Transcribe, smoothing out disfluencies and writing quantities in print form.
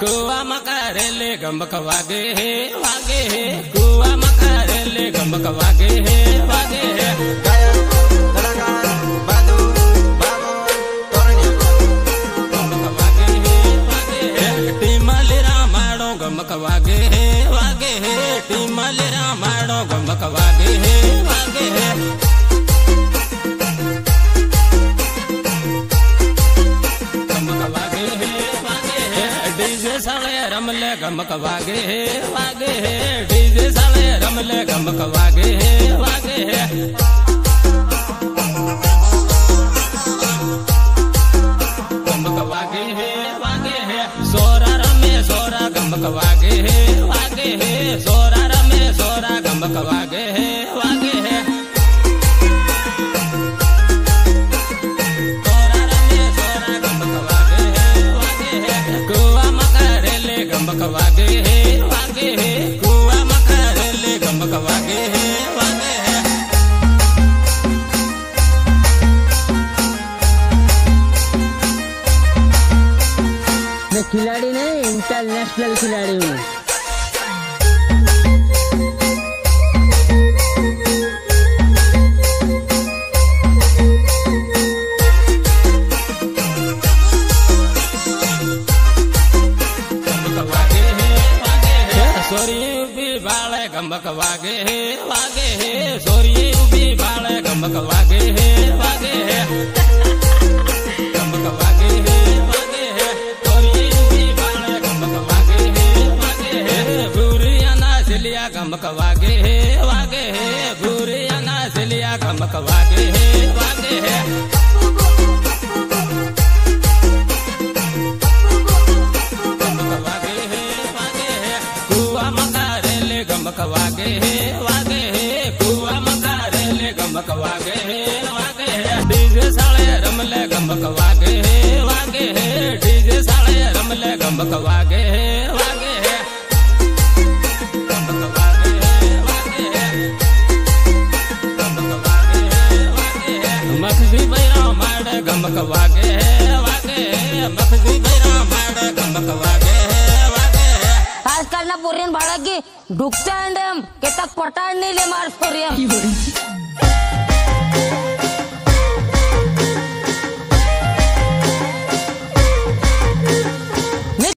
कुआ मकारेले गमक वागे हे वागे हे कुआ मकारेले गमक वागे हे वागे हे गमक वागे हे वागे हे टीमले रामायणो गमक वागे हे वागे हे गमक वागे हे वागे हे डीजे साले रमले गमक वागे हे वागे हे डीजे साले रमले गमक वागे हे वागे हे गमक वागे हे वागे हे सोरा रमे सोरा गमक वागे हे वागे हे सोरा रमे सोरा गमक वागे हे वागे हे सोरा रमे सोरा गमक वागे हे वागे हे कुआ मकारेले गमक वागे हे वागे हे कुआ मकारेले गमक वागे हे वागे हे मैं खिलाड़ी नहीं इंटरनेशनल खिलाड़ी हूँ। गमक वागे हे वागे हे सोरी उबी बाले गमक वागे हे वागे हे गमक वागे हे वागे हे सोरी उबी बाले गमक वागे हे वागे हे बुरिया ना सिलिया गमक वागे हे वागे हे बुरिया ना सिलिया गमक वागे हे वागे हे गमक वागे हे वागे हे कुआ मकारेले गमक वागे हे वागे हे कुआ मकारेले गमक वागे हे वागे हे डीजे साले रमले गमक वागे हे वागे हे डीजे साले रमले गमक वागे हे वागे हे गमक वागे हे वागे हे गमक वागे हे वागे हे मखजी बैरा माड़े गमक वागे हे वागे हे मखजी बैरा माड़े गमक वागे हे वागे हे आजकल ना पोरियन भाड़ा की ढुकता है हम के तक पटाड़ नहीं ले मार पोरियन